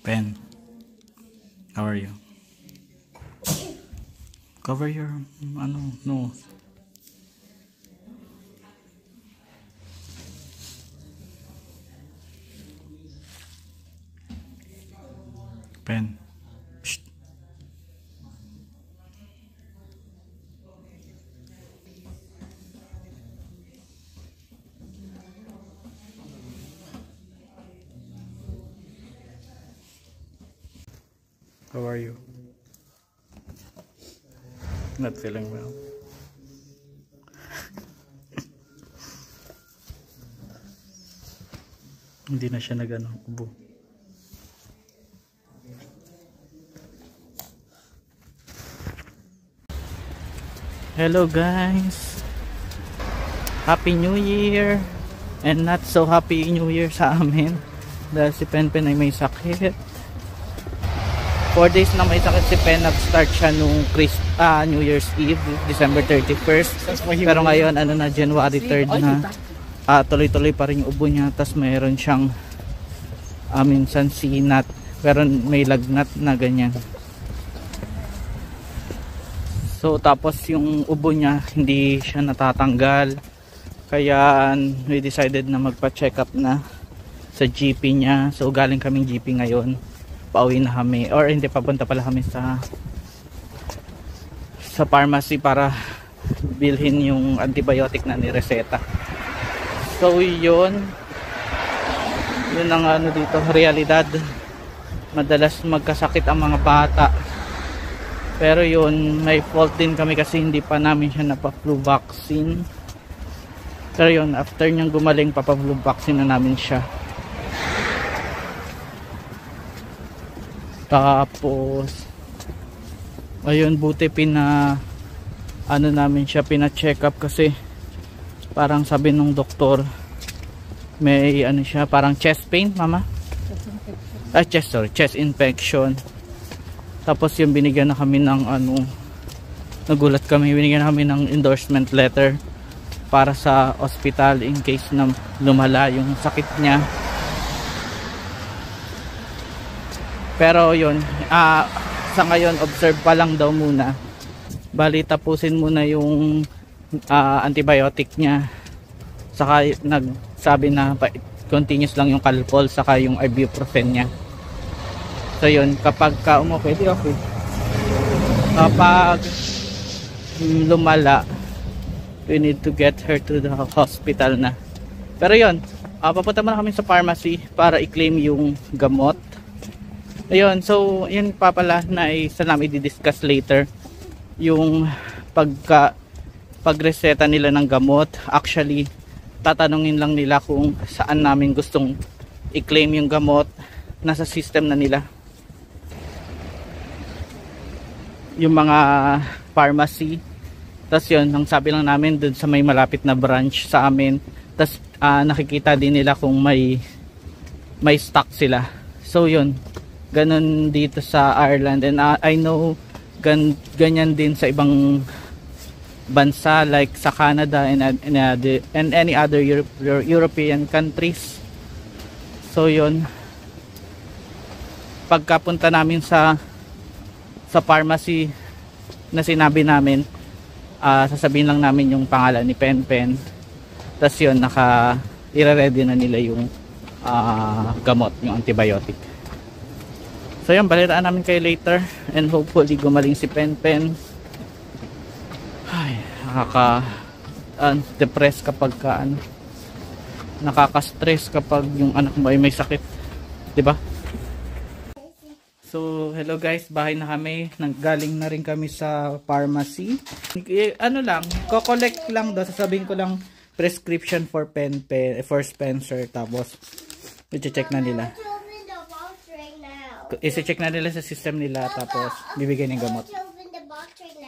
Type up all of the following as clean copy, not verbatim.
Ben, how are you? Cover your nose. Ben. Shh. How are you? Not feeling well. Hindi na siya ubo. Hello guys, Happy New Year, and not so happy New Year sa amin dahil si Penpen ay may sakit. 4 days na may sakit si Pen. Nag-start siya nung New Year's Eve, December 31st. Pero ngayon, January 3rd na. Tuloy-tuloy pa rin yung ubo niya. Tapos mayroon siyang minsan sinat. Pero may lagnat na ganyan. So, tapos yung ubo niya, hindi siya natatanggal. Kaya, we decided na magpa-check up na sa GP niya. So, galing kaming GP ngayon. Pauwi na kami, or hindi, papunta pala kami sa pharmacy para bilhin yung antibiotic na nireseta. So yun ang dito, realidad. Madalas magkasakit ang mga bata, pero yun, may fault din kami kasi hindi pa namin siya napa-flu vaccine. Pero yun, after niyang gumaling, papa-flu vaccine na namin siya. Tapos ayun, buti namin siya pina-check up kasi parang sabi nung doktor may siya, parang chest pain, mama. Chest infection. Tapos yung binigyan na kami ng nagulat kami, binigyan na kami ng endorsement letter para sa hospital in case na lumala yung sakit niya. Pero yun, sa ngayon observe pa lang daw muna. Bali, tapusin muna yung antibiotic niya. Saka nagsabi na continuous lang yung Calpol, saka yung ibuprofen niya. So yun, kapag okay, okay. Kapag lumala, we need to get her to the hospital na. Pero yun, papunta muna kami sa pharmacy para i-claim yung gamot. Ayun, so yun pa pala na isa namin i-discuss later yung pagreseta nila ng gamot. Actually, tatanungin lang nila kung saan namin gustong i-claim yung gamot. Nasa system na nila yung mga pharmacy. Tapos yun, ang sabi lang namin dun sa may malapit na branch sa amin. Tapos nakikita din nila kung may stock sila. So yun, ganun dito sa Ireland, and I know ganyan din sa ibang bansa like sa Canada and any other European countries. So yun, pagkapunta namin sa pharmacy na sinabi namin, sasabihin lang namin yung pangalan ni Penpen. Tapos yun, i-ready na nila yung gamot, yung antibiotic. So yun, balitaan namin kayo later, and hopefully gumaling si Penpen. Ay, nakaka-depress kapag nakaka-stress kapag yung anak mo ay may sakit, 'di ba? So hello guys, bahay na kami. Nanggaling na rin kami sa pharmacy. Ko-collect lang daw, sasabihin ko lang prescription for Penpen, for Spencer, tapos i-check na nila. I-check na nila sa system nila, tapos bibigyan ng gamot.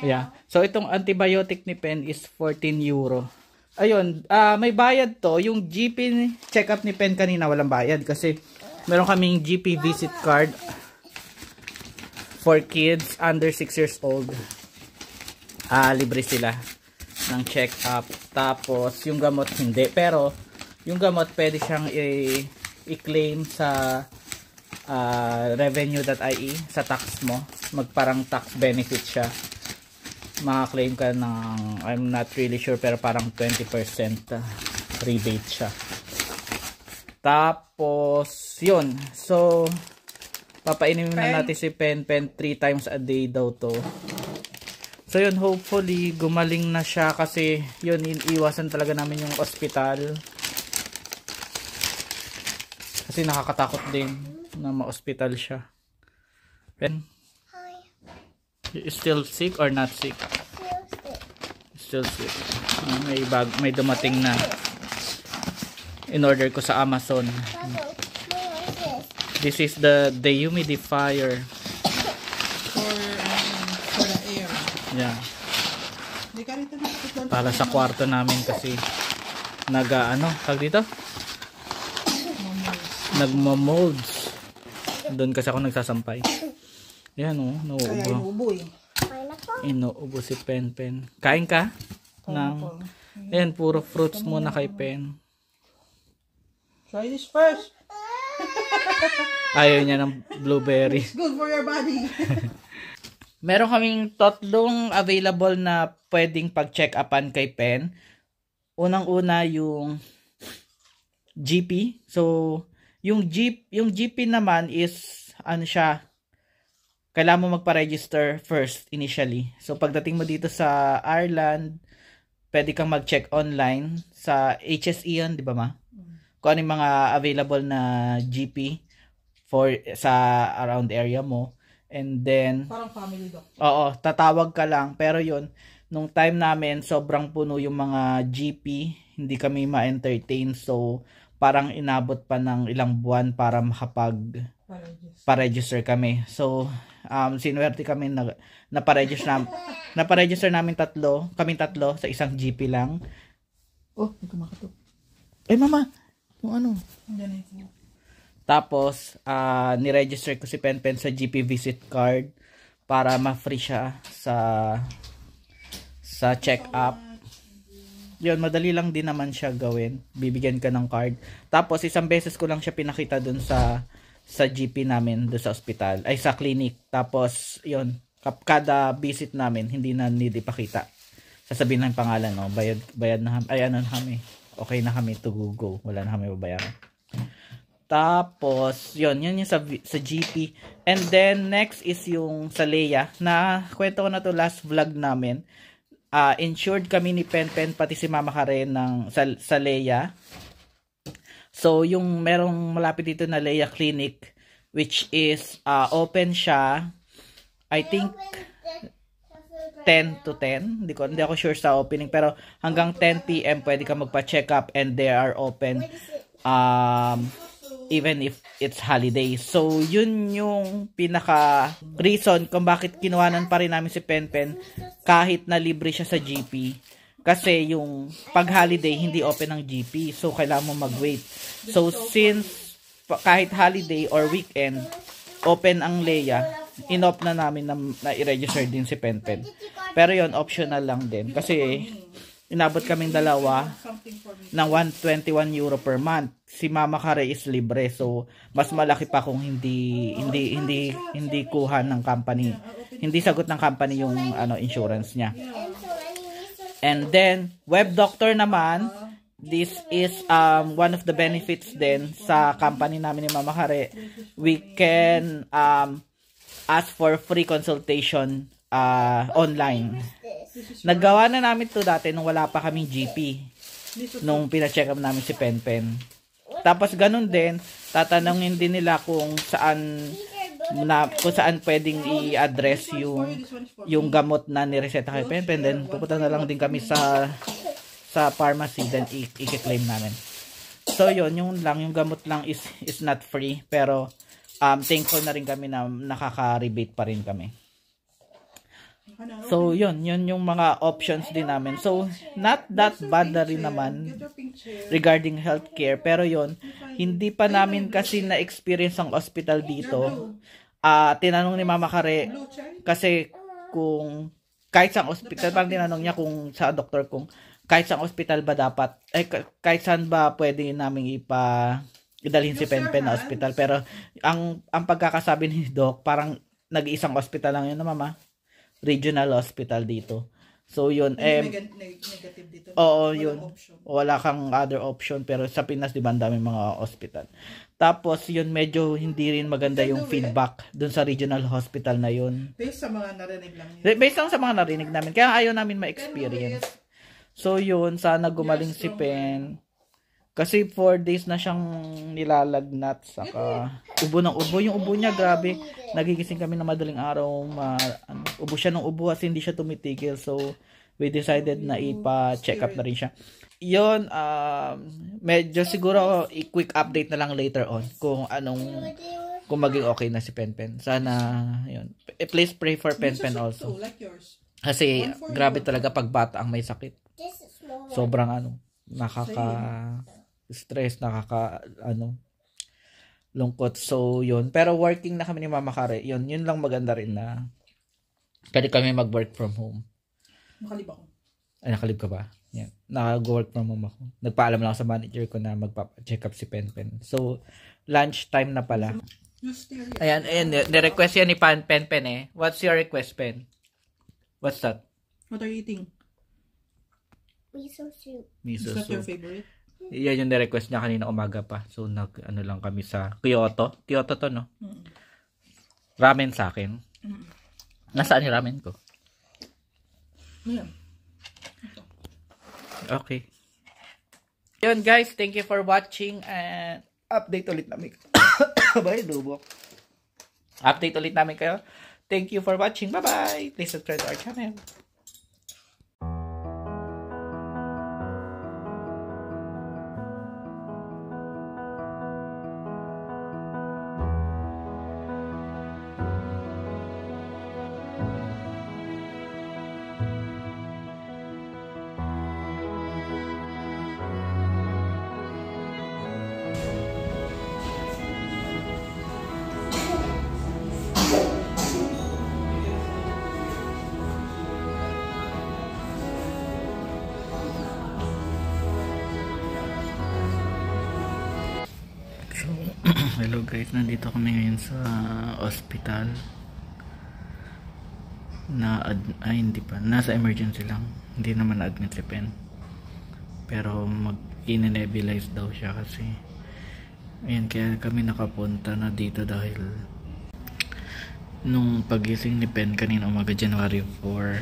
Yeah. So itong antibiotic ni Pen is 14 euro. Ayun, may bayad to. Yung GP check-up ni Pen kanina walang bayad kasi meron kaming GP visit card for kids under 6 years old. Libre sila ng check-up. Tapos yung gamot hindi. Pero yung gamot pwede siyang i-claim sa revenue.ie sa tax mo. Magparang tax benefit siya. Maka-claim ka ng, I'm not really sure, pero parang 20% rebate siya. Tapos yun. So papainimin na natin si Pen 3 times a day daw to. So yun, hopefully gumaling na siya kasi yun, iiwasan talaga namin yung ospital. Kasi nakakatakot din na ma-hospital siya. Pen? Still sick or not sick? Still sick. May dumating na. In-order ko sa Amazon. This is the humidifier. For the air. Yeah. Para sa kwarto namin kasi tag dito? Nagmo-molds. Doon kasi ako nagsasampay. Yan nauubo. Kaya inuubo Inuubo si Pen. Kain ka? Ayan, puro fruits muna kay Pen. Try this first. Ayaw niya ng blueberry. It's good for your body. Meron kaming 3 available na pwedeng pag-check-upan kay Pen. Unang-una yung GP. So, yung GP naman is kailangan mo magpa-register first initially. So pagdating mo dito sa Ireland, pwede kang mag-check online sa HSE yun, di ba ma? Kung ano yung mga available na GP sa around area mo. And then parang family doctor. Oo, tatawag ka lang. Pero yun, nung time namin, sobrang puno yung mga GP. Hindi kami ma-entertain. So parang inabot pa ng ilang buwan para pa-register kami. So sinuwerte kami na-register namin kaming tatlo sa isang GP lang. Oh, may kumakatok. Mama, yung ano? Tapos ni-register ko si Pen sa GP visit card para ma-free siya sa check-up. Yun, madali lang din naman siya gawin. Bibigyan ka ng card. Tapos isang beses ko lang siya pinakita dun sa GP namin doon sa ospital, sa clinic. Tapos yun, kada visit namin hindi na need ipakita. Sasabihin ng pangalan, no, bayad na kami. Okay na kami to go. Wala na kami babayaran. Tapos yun yung sa GP. And then next is yung sa Leia, na kwento ko na to last vlog namin. Insured kami ni Pen pati si Mama Karen sa Leia. So, yung merong malapit dito na Leia Clinic, which is open siya, I think 10 to 10. Hindi ako sure sa opening, pero hanggang 10 PM pwede ka magpa-check up and they are open even if it's holiday. So, yun yung pinaka reason kung bakit kinuhanan pa rin namin si Pen kahit na libre siya sa GP. Kasi yung pag-holiday, hindi open ang GP. So, kailangan mo mag-wait. So, since kahit holiday or weekend, open ang Leia, in-off na namin na i-register din si Pen. Pero yon optional lang din. Kasi, inabot kaming dalawa ng 121 euro per month. Si Mama Kare is libre. So, mas malaki pa kung hindi kuha ng company. Hindi sagot ng company yung insurance niya. And then, web doctor naman, this is one of the benefits din sa company namin ni Mama Kare. We can ask for free consultation online. Naggawa na namin to dati nung wala pa kaming GP. Nung pina-check up namin si Pen. Tapos ganun din, tatanungin din nila kung saan pwedeng i-address yung gamot na nireseta kay Pen. Then pupunta na lang din kami sa pharmacy, then i-claim namin. So yun, yung gamot lang is not free, pero thankful na rin kami na nakaka-rebate pa rin kami. So, yun yung mga options din namin. So, not that bad na rin naman regarding healthcare. Pero yun, hindi pa namin kasi na-experience ang hospital dito. Tinanong ni Mama Kare, kasi kung kahit sa hospital, parang tinanong niya kung sa doktor kung kahit sa hospital ba dapat, kahit saan ba pwede namin idalhin si Penpen na hospital. Pero, ang pagkakasabi ni Doc, parang nag-iisang hospital lang yun na Mama. Regional hospital dito. So yun, negative dito. Oo, yun. Wala kang other option, pero sa Pinas, di ba, ang daming mga hospital. Tapos yun, medyo hindi rin maganda yung feedback dun sa regional hospital na yun. Based sa mga narinig lang yun. Based lang sa mga narinig namin. Kaya ayaw namin ma-experience. So yun, sana gumaling si Pen. Kasi 4 days na siyang nilalagnat, saka ubo ng ubo. Yung ubo niya, grabe. Nagigising kami na madaling araw. Ubo siya ng ubo kasi hindi siya tumitigil. So, we decided na ipa-check up na rin siya. Yun, medyo siguro quick update na lang later on kung maging okay na si Penpen. Sana, yun. Please pray for Penpen also. Kasi, grabe talaga pag bata ang may sakit. Sobrang nakaka-stress, lungkot. So, yun. Pero working na kami ni Mama Kare. Yun lang maganda rin na pwede kami mag-work from home. Nakalib ako. Ay, nakalib ka ba? Yan. Nag-work from home ako. Nagpaalam lang sa manager ko na magpa-check up si Penpen. So, lunch time na pala. Ayan. The-request yan ni Penpen eh. What's your request, Pen? What's that? What are you eating? Miso soup. Is that your favorite? Yan yung request niya kanina umaga pa. So, lang kami sa Kyoto. Kyoto to, no? Ramen sa akin. Nasaan yung ramen ko? Yeah. Okay. Yun, guys. Thank you for watching. And update ulit namin. Bye, Dubo. Update ulit namin kayo. Thank you for watching. Bye-bye. Please subscribe to our channel. Hello guys, nandito kami ngayon sa hospital hindi pa, nasa emergency lang, hindi naman na-admit si Pen, pero in-nebulize daw siya kasi ayan, kaya kami nakapunta na dito dahil nung pagising ni Pen kanina umaga January 4,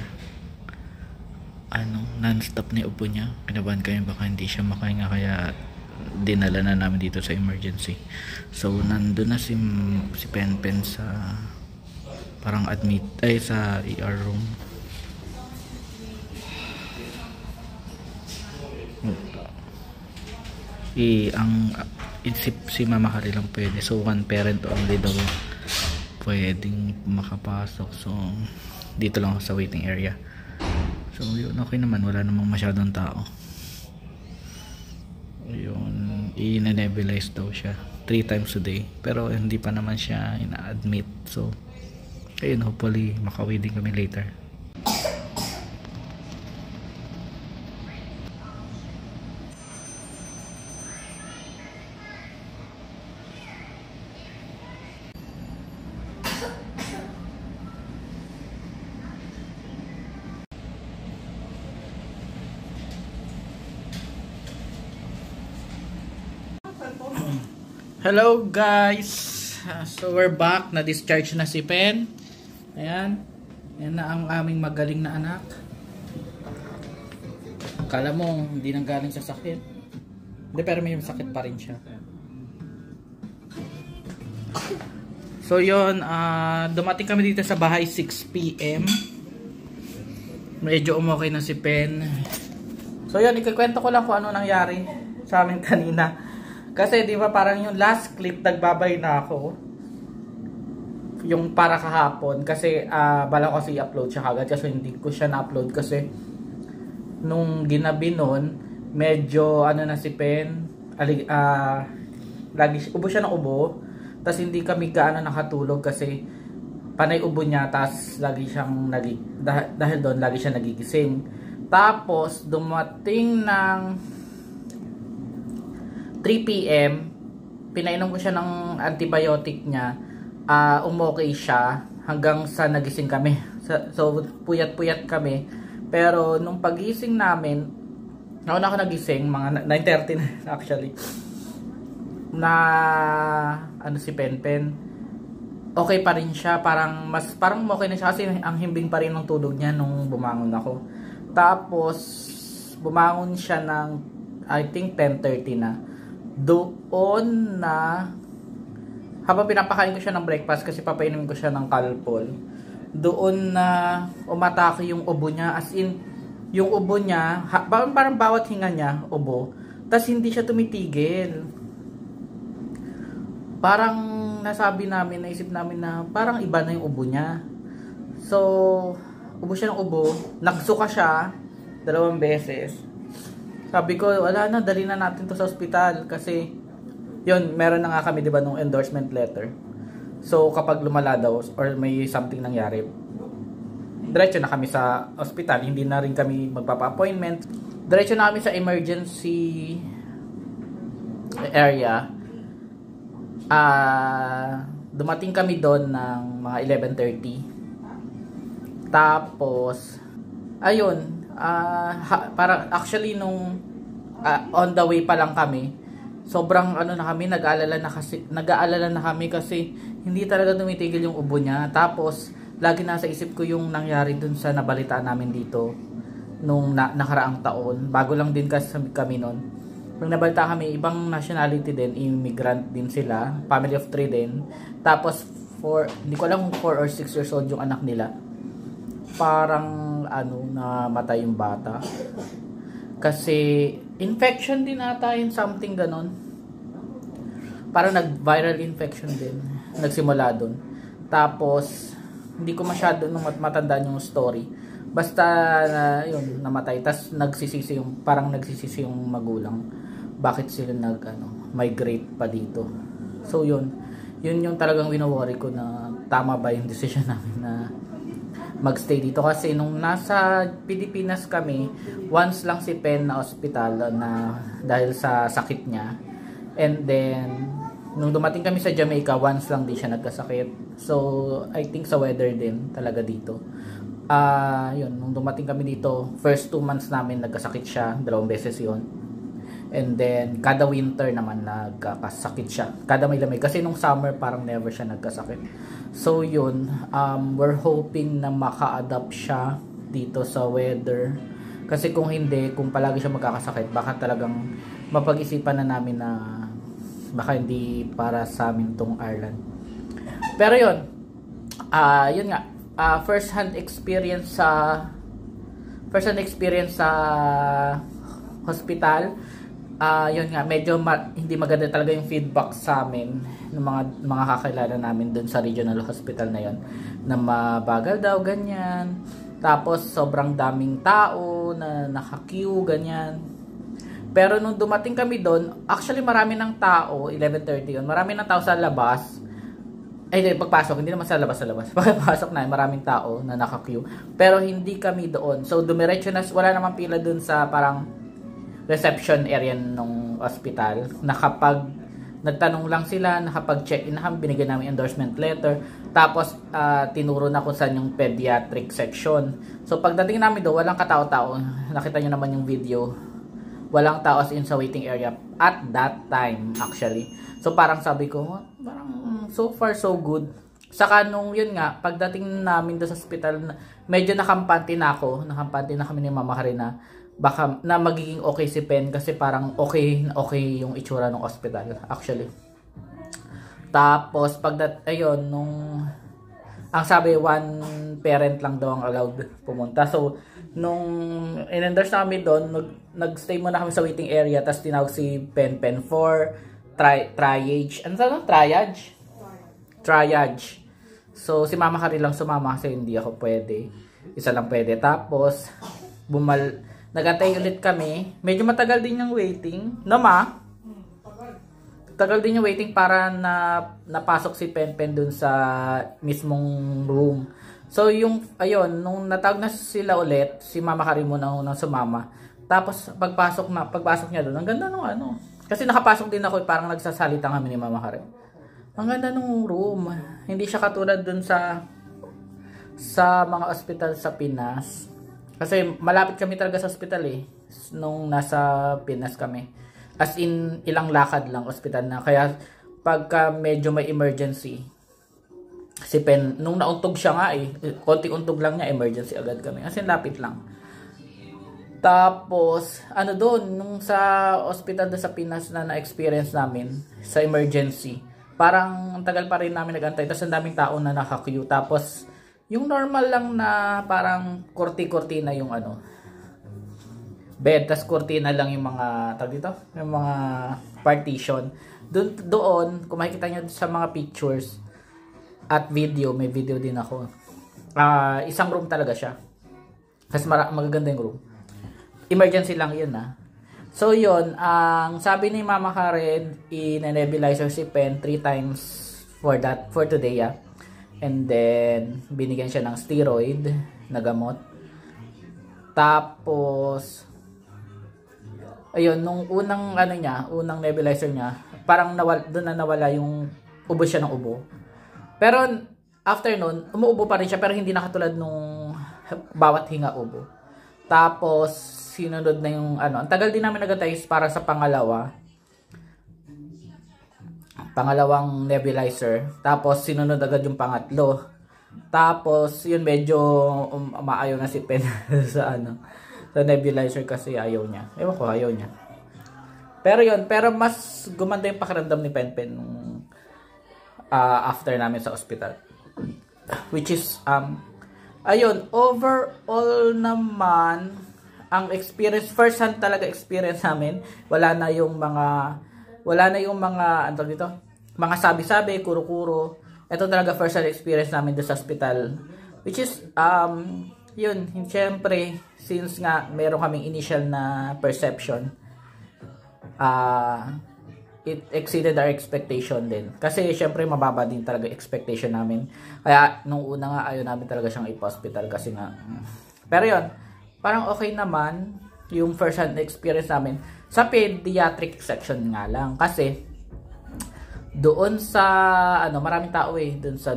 non-stop na upo niya, kinabahan kami baka hindi siya makahinga, kaya dinala na namin dito sa emergency. So nandun na si Penpen sa parang sa ER room. Si Mama Kare lang pwede, so one parent only daw pwedeng makapasok. So dito lang ako sa waiting area. So yun, okay naman, wala namang masyadong tao. Yun, i-nebulize daw siya 3 times a day, pero hindi pa naman siya ina-admit. So ayun, hopefully makauwi din kami later. Hello guys, so we're back. Na-discharge na si Pen. Ayan, yan na ang aming magaling na anak. Akala mo hindi nang galing sa sakit, hindi, pero may sakit pa rin siya. So yun, dumating kami dito sa bahay 6 PM. Medyo umokay na si Pen. So yun, ikukwento ko lang kung ano nangyari sa amin kanina. Kasi di ba parang yung last clip nagbabay na ako. yung para kahapon kasi bala ko kasi i-upload siya kagad kasi hindi ko siya na-upload kasi nung ginabi nun medyo ano na si Pen lagi ubo siya ng ubo tas hindi kami gaano nakatulog kasi panay ubo niya tas lagi siyang dahil doon lagi siya nagigising. Tapos dumating ng 3 PM pinainom ko siya ng antibiotic niya, umokay siya hanggang sa nagising kami. So puyat-puyat kami. Pero nung pagising namin, ako nagising mga 9:30 na actually. Na ano si Penpen, okay pa rin siya, parang okay na siya kasi ang himbing pa rin ng tulog niya nung bumangon ako. Tapos bumangon siya ng I think 10:30 na. Doon na habang pinapakain ko siya ng breakfast kasi papainumin ko siya ng Calpol, doon na umatake yung ubo niya, as in yung ubo niya parang bawat hinga niya ubo, tas hindi siya tumitigil. Parang naisip namin na parang iba na yung ubo niya. So ubo siya ng ubo, nagsuka siya 2 beses. Sabi ko, wala na, dali na natin to sa ospital kasi yun, meron na nga kami diba nung endorsement letter. So kapag lumala daw or may something nangyari, diretso na kami sa ospital, hindi na rin kami magpapa-appointment. Diretso na kami sa emergency area. Dumating kami doon ng mga 11:30. Tapos ayun, parang actually nung on the way pa lang kami, sobrang ano na kami, nag-aalala na kami kasi hindi talaga tumitigil yung ubo niya. Tapos lagi nasa isip ko yung nangyari dun sa nabalitaan namin dito nung nakaraang taon. Bago lang din kasi kami noon. Nung nabalita kami, ibang nationality din, immigrant din sila, family of 3 din. Tapos hindi ko alam kung 4 or 6 years old yung anak nila. Parang namatay yung bata kasi infection din ata yun, something ganon, parang nag-viral infection din nagsimula dun. Tapos hindi ko masyado nung matandaan yung story, basta yun, namatay. Tas nagsisisi yung magulang bakit sila migrate pa dito. So yun yung talagang wino-worry ko na tama ba yung decision namin na magstay dito kasi nung nasa Pilipinas kami, once lang si Pen na hospital na dahil sa sakit niya, and then nung dumating kami sa Jamaica, once lang din siya nagkasakit. So I think sa weather din talaga dito. Yun, nung dumating kami dito, first 2 months namin nagkasakit siya, 2 beses yun. And then kada winter naman nagkakasakit siya, kada may lamig, kasi nung summer parang never siya nagkasakit. So yun, we're hoping na maka-adapt siya dito sa weather. Kasi kung hindi, kung palagi siya magkakasakit, baka talagang mapag-isipan na namin na baka hindi para sa amin tong Ireland. Pero yun, yun nga, first hand experience sa hospital. Yun nga, medyo hindi maganda talaga yung feedback sa amin ng mga kakilala namin dun sa regional hospital na yon, na mabagal daw, ganyan. Tapos sobrang daming tao na naka-queue, ganyan. Pero nung dumating kami doon, actually marami ng tao, 11:30 yun, marami ng tao sa labas. Pagpasok, hindi naman sa labas. Pagpasok na, maraming tao na naka-queue. Pero hindi kami doon. So dumiretso na, wala namang pila doon sa parang reception area ng hospital, na kapag nagtanong lang sila, nakapag-check-in na kami, binigyan namin endorsement letter, tapos tinuro na kung saan yung pediatric section. So pagdating namin doon, walang katao-tao, nakita nyo naman yung video, walang tao as in sa waiting area at that time actually. So parang sabi ko, parang so far so good. Saka nung yun nga, pagdating namin doon sa hospital, medyo nakampante na kami ni Mama Karina, baka na magiging okay si Pen kasi parang okay yung itsura ng hospital actually. Tapos ayun, nung ang sabi 1 parent lang daw ang allowed pumunta. So nung in-endorse na kami doon, nagstay muna kami sa waiting area, tapos tinawag si Pen for triage. Ano tawag? Triage. So, si Mama Kari lang sumama kasi hindi ako pwede. Isa lang pwede. Tapos, nagantay ulit kami. Medyo matagal din yung waiting. No, Ma? Tagal din yung waiting para napasok si Penpen dun sa mismong room. So, ayun, nung natawag na sila ulit, si Mama Kari muna unang sumama. Tapos, pagpasok niya dun, ang ganda nung ano. Kasi nakapasok din ako, parang nagsasalita kami ni Mama Kari. Ang ganda nung room. Hindi siya katulad dun sa mga ospital sa Pinas. Kasi malapit kami talaga sa ospital eh. Nung nasa Pinas kami. As in, ilang lakad lang ospital na. Kaya pagka medyo may emergency, si Pen, nung nauntog siya nga eh, konting untog lang niya, emergency agad kami. As in, lapit lang. Tapos, ano doon, nung sa ospital doon sa Pinas na na-experience namin, sa emergency, parang ang tagal pa rin namin nag-antay. Tapos ang daming tao na naka-queue. Tapos yung normal lang na parang kurti-kurtina yung ano, bed. Tapos kurtina lang yung mga, tawag dito, yung mga partition. Doon, kung makikita nyo sa mga pictures at video, may video din ako. Isang room talaga siya. Kasi magaganda yung room. Emergency lang yun So yun, ang sabi ni Mama Karen, i-nebulizer si Pen 3 times for today And then binigyan siya ng steroid na gamot. Tapos ayun, nung unang unang nebulizer niya, parang doon na nawala yung ubo siya ng ubo. Pero after nun, umuubo pa rin siya pero hindi na katulad nung bawat hinga ubo. Tapos sinunod na yung ano. Ang tagal din namin nagantay para sa pangalawang nebulizer. Tapos sinunod agad yung pangatlo. Tapos yun medyo maayaw na si Pen sa sa nebulizer kasi ayaw niya. Ewan ko, ayaw niya. Pero mas gumanda yung pakiramdam ni Penpen nung after namin sa ospital. Which is ayun, overall naman ang experience, first hand talaga experience namin. Wala na yung mga ano dito, mga sabi-sabi, kuro-kuro. Ito talaga first hand experience namin doon sa hospital. Which is yun, syempre since nga meron kaming initial na perception, it exceeded our expectation din. Kasi syempre mababa din talaga expectation namin. Kaya nung una nga ayaw namin talaga siyang ipa-hospital kasi nga. Pero yun, parang okay naman yung first hand experience namin sa pediatric section nga lang kasi doon sa maraming tao doon sa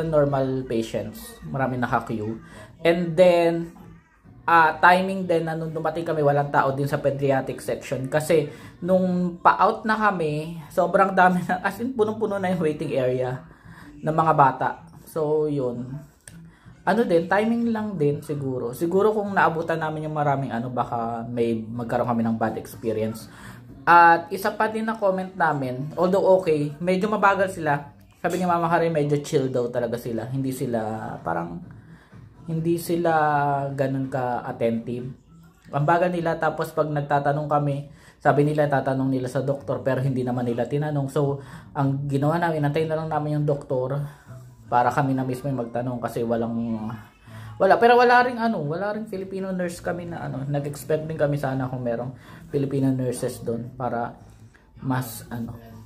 normal patients, maraming naka-queue. And then timing din na nung dumating kami walang tao din sa pediatric section kasi nung pa-out na kami, sobrang dami na, as in punong-puno na yung waiting area ng mga bata. So yun, timing lang din siguro. Siguro kung naabutan namin yung maraming baka magkaroon kami ng bad experience. At isa pa din na comment namin, although okay, medyo mabagal sila. Sabi ni Mama Karen, medyo chill daw talaga sila. Hindi sila ganun ka-attentive. Ang bagal nila, tapos pag nagtatanong kami, sabi nila tatanong nila sa doktor pero hindi naman nila tinanong. So, ang ginawa namin, nantayin na lang namin yung doktor para kami na mismo yung magtanong kasi wala ring Filipino nurse kami na nag-expect din kami sana kung merong Filipino nurses doon para mas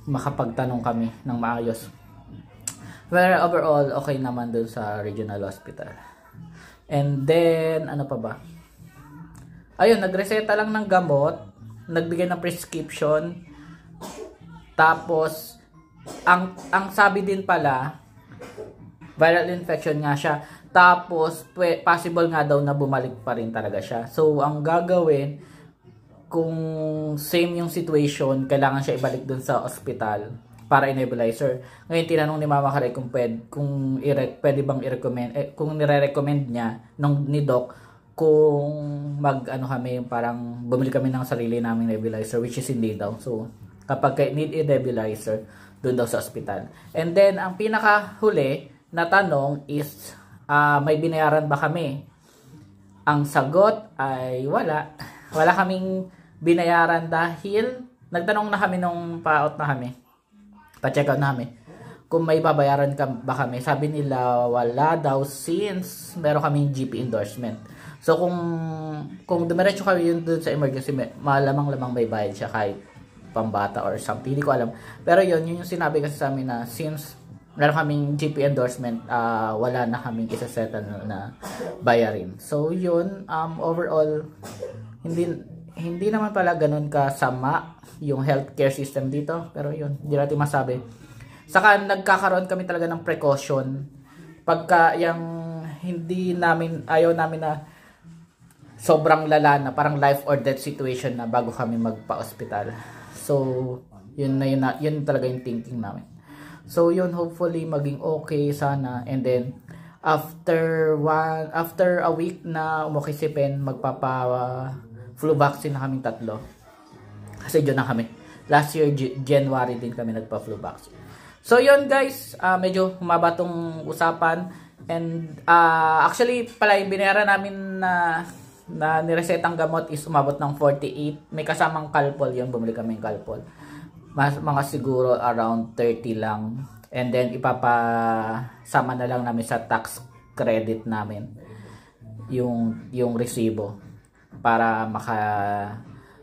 makapagtanong kami ng maayos. Pero overall okay naman doon sa regional hospital. And then ano pa ba? Ayun, nagreseta lang ng gamot, nagbigay ng prescription. Tapos ang sabi din pala, viral infection nga siya. Tapos, possible nga daw na bumalik pa rin talaga siya. So, ang gagawin, kung same yung situation, kailangan siya ibalik dun sa ospital para i-nebulizer. Ngayon, tinanong ni Mama Karen kung pwede bang i-recommend, kung nire-recommend niya ni Doc, kung kami, parang bumili kami ng sarili naming nebulizer, which is hindi daw. So, kapag need i-nebulizer, dun daw sa ospital. And then, ang pinakahuli na tanong is, may binayaran ba kami? Ang sagot ay wala. Wala kaming binayaran dahil nagtanong na kami nung pa-out na kami. Pa-check out na kami. kung may babayaran ka ba kami. Sabi nila wala daw since meron kaming GP endorsement. So kung dumiretso kami yun dun sa emergency, malamang-lamang may bayad siya kahit pambata or something. Hindi ko alam. Pero yun yung sinabi kasi sa amin na since meron kaming GP endorsement, wala na kaming isasettle na bayarin. So yun, overall, hindi naman pala ganun kasama yung healthcare system dito. Pero yun, hindi natin masabi. Saka nagkakaroon kami talaga ng precaution. Pagka yung ayaw namin na sobrang lala na, parang life or death situation na bago kami magpa-hospital. So, yun talaga yung thinking namin. So, yun, hopefully maging okay sana. And then, after a week na umukay si Pen, flu vaccine na kaming 3. Kasi dyan na kami. Last year, January din kami nagpa-flu vaccine. So, yun guys, medyo humaba tong usapan. And, actually, pala, yung binayaran namin na niresetang gamot is umabot ng 48. May kasamang Calpol yun. Bumili kami ng Calpol. Mga siguro around 30 lang. And then, ipapasama na lang namin sa tax credit namin. Yung resibo. Para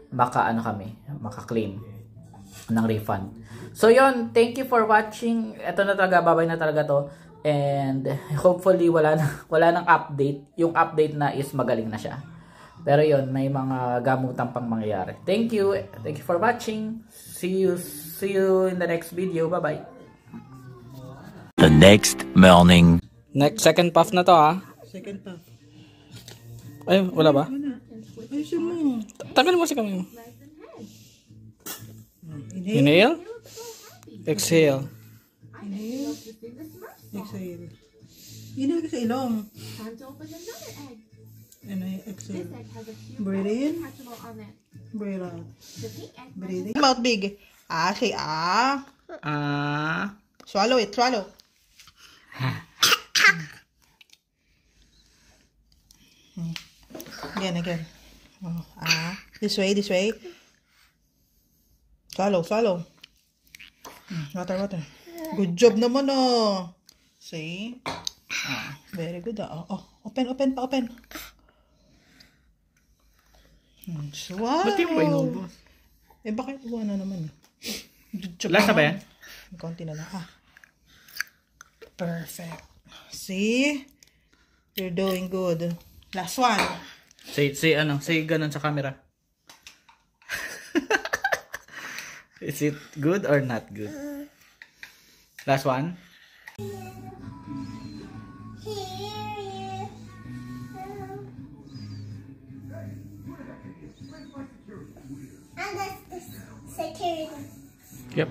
maka-claim ng refund. So, yun. Thank you for watching. Ito na talaga. Babay na talaga to. And hopefully wala nang update. Yung update na is magaling na siya. Pero yun, may mga gamutan pang mangyayari. Thank you for watching. See you in the next video. Bye bye. The next morning. Next second puff na to Second puff. Ay, wala ba? Ayusin mo. Tagal mo si kami. Inhale. Inhale. Exhale. Inhale. Exhale. Inhale ka sa ilong. Time to open another egg. And I exhale. This egg has a few Breathe in. hatchable on it. Breathe out. The pink egg Breathe in. Mouth big. Say Swallow it. Swallow. Again. Oh, This way. Swallow. Water. Good job naman See? Very good Open. Swallow. Ba't yung ba inubos? Bakit uwa na naman? Good job Lasa ba naman. yan? Konti na lang. Perfect. See? You're doing good. Last one. Say ganun sa camera. Is it good or not good? Last one. And that's the security. Yep.